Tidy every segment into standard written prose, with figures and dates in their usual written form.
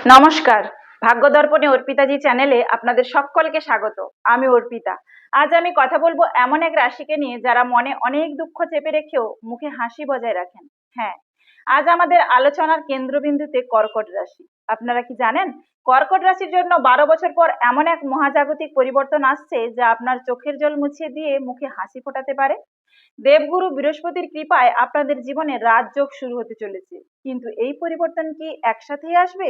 নমস্কার, ভাগ্য দর্পণে অর্পিতাজি চ্যানেলে আপনাদের সকলকে স্বাগত। আমি অর্পিতা। আজ আমি কথা বলবো এমন এক রাশিকে নিয়ে যারা মনে অনেক দুঃখ চেপে রেখেও মুখে হাসি বজায় রাখেন। হ্যাঁ, আজ আমাদের আলোচনার কেন্দ্রবিন্দুতে কর্কট রাশি। আপনারা কি জানেন, কর্কট রাশির জন্য 12 বছর পর এমন এক মহাজাগতিক পরিবর্তন আসছে যা আপনার চোখের জল মুছিয়ে দিয়ে মুখে হাসি ফোটাতে পারে। দেবগুরু বৃহস্পতির কৃপায় আপনাদের জীবনে রাজযোগ শুরু হতে চলেছে। কিন্তু এই পরিবর্তন কি একসাথেই আসবে,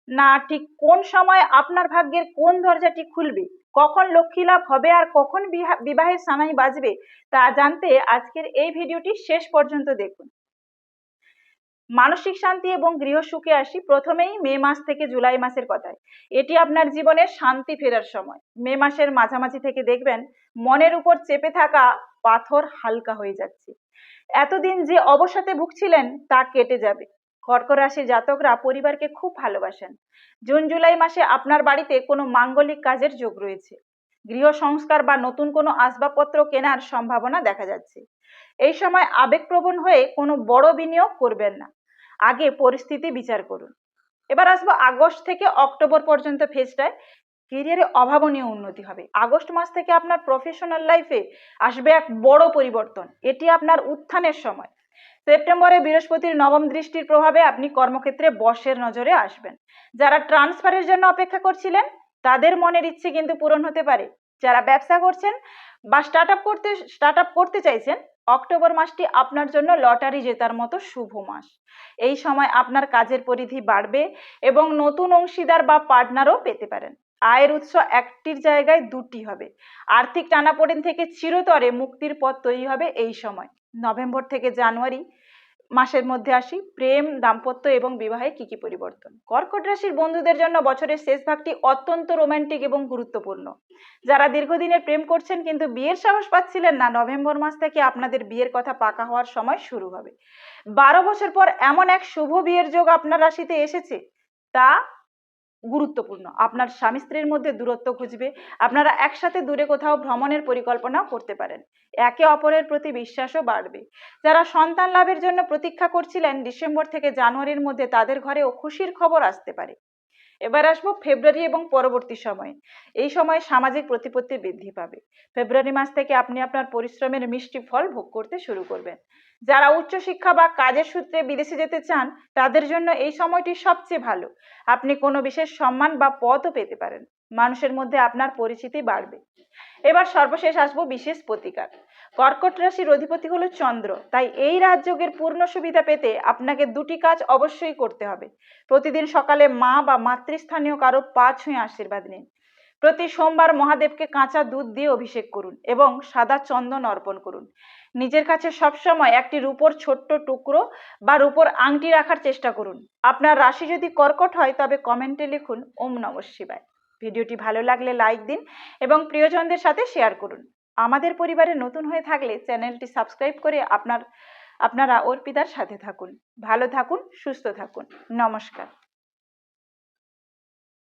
না ঠিক কোন সময় আপনার ভাগ্যের কোন দরজাটি খুলবে, কখন লক্ষ্মী লাভ হবে আর কখন বিবাহের সানাই বাজবে, তা জানতে আজকের এই ভিডিওটি শেষ পর্যন্ত দেখুন। মানসিক শান্তি এবং গৃহ সুখে আসি প্রথমেই মে মাস থেকে জুলাই মাসের কথায়। এটি আপনার জীবনের শান্তি ফেরার সময়। মে মাসের মাঝামাঝি থেকে দেখবেন মনের উপর চেপে থাকা পাথর হালকা হয়ে যাচ্ছে। এতদিন যে অবসাদে ভুগছিলেন তা কেটে যাবে। কর্কট রাশির জাতকরা পরিবারকে খুব ভালোবাসেন। জুন জুলাই মাসে আপনার বাড়িতে কোনো মাঙ্গলিক কাজের যোগ রয়েছে। গৃহ সংস্কার বা নতুন কোনো আসবাবপত্র কেনার সম্ভাবনা দেখা যাচ্ছে। এই সময় আবেগপ্রবণ হয়ে কোনো বড় বিনিয়োগ করবেন না, আগে পরিস্থিতি বিচার করুন। এবার আসবো আগস্ট থেকে অক্টোবর পর্যন্ত ফেজটায়। কেরিয়ারে অভাবনীয় উন্নতি হবে। আগস্ট মাস থেকে আপনার প্রফেশনাল লাইফে আসবে এক বড় পরিবর্তন। এটি আপনার উত্থানের সময়। সেপ্টেম্বরে বৃহস্পতির নবম দৃষ্টির প্রভাবে আপনি কর্মক্ষেত্রে বসের নজরে আসবেন। যারা ট্রান্সফারের জন্য অপেক্ষা করছিলেন তাদের মনের ইচ্ছে কিন্তু পূরণ হতে পারে। যারা ব্যবসা করছেন বা স্টার্ট আপ করতে চাইছেন, অক্টোবর মাসটি আপনার জন্য লটারি জেতার মতো শুভ মাস। এই সময় আপনার কাজের পরিধি বাড়বে এবং নতুন অংশীদার বা পার্টনারও পেতে পারেন। আয়ের উৎস একটির জায়গায় দুটি হবে। আর্থিক টানাপোড়েন থেকে চিরতরে মুক্তির পথ তৈরি হবে এই সময়। নভেম্বর থেকে জানুয়ারি মাসের মধ্যে আসি, প্রেম, দাম্পত্য এবং বিবাহে কি কি পরিবর্তন। কর্কট রাশির বন্ধুদের জন্য বছরের শেষ ভাগটি অত্যন্ত রোমান্টিক এবং গুরুত্বপূর্ণ। যারা দীর্ঘদিনের প্রেম করছেন কিন্তু বিয়ের সাহস পাচ্ছিলেন না, নভেম্বর মাস থেকে আপনাদের বিয়ের কথা পাকা হওয়ার সময় শুরু হবে। 12 বছর পর এমন এক শুভ বিয়ের যোগ আপনার রাশিতে এসেছে, তা গুরুত্বপূর্ণ। আপনার স্বামী স্ত্রীর মধ্যে দূরত্ব ঘুচবে। আপনারা একসাথে দূরে কোথাও ভ্রমণের পরিকল্পনাও করতে পারেন। একে অপরের প্রতি বিশ্বাসও বাড়বে। যারা সন্তান লাভের জন্য প্রতীক্ষা করছিলেন, ডিসেম্বর থেকে জানুয়ারির মধ্যে তাদের ঘরেও খুশির খবর আসতে পারে। এবার আসবো ফেব্রুয়ারি এবং পরবর্তী সময়ে। এই সময় সামাজিক প্রতিপত্তি বৃদ্ধি পাবে। ফেব্রুয়ারি মাস থেকে আপনি আপনার পরিশ্রমের মিষ্টি ফল ভোগ করতে শুরু করবেন। যারা উচ্চশিক্ষা বা কাজের সূত্রে বিদেশে যেতে চান তাদের জন্য এই সময়টি সবচেয়ে ভালো। আপনি কোনো বিশেষ সম্মান বা পদও পেতে পারেন। মানুষের মধ্যে আপনার পরিচিতি বাড়বে। এবার সর্বশেষ আসবো বিশেষ প্রতিকার। কর্কট রাশির অধিপতি হলো চন্দ্র, তাই এই রাজযোগের পূর্ণ সুবিধা পেতে আপনাকে দুটি কাজ অবশ্যই করতে হবে। প্রতিদিন সকালে মা বা মাতৃস্থানীয় কারো পা ছুঁয়ে আশীর্বাদ নিন। প্রতি সোমবার মহাদেবকে কাঁচা দুধ দিয়ে অভিষেক করুন এবং সাদা চন্দন অর্পণ করুন। নিজের কাছে সবসময় একটি রূপোর ছোট্ট টুকরো বা রূপোর আংটি রাখার চেষ্টা করুন। আপনার রাশি যদি কর্কট হয় তবে কমেন্টে লিখুন ওম নমঃ শিবায়। ভিডিওটি ভালো লাগলে লাইক দিন এবং প্রিয়জনদের সাথে শেয়ার করুন। আমাদের পরিবারে নতুন হয়ে থাকলে চ্যানেলটি সাবস্ক্রাইব করে আপনারা অর্পিতার সাথে থাকুন। ভালো থাকুন, সুস্থ থাকুন। নমস্কার।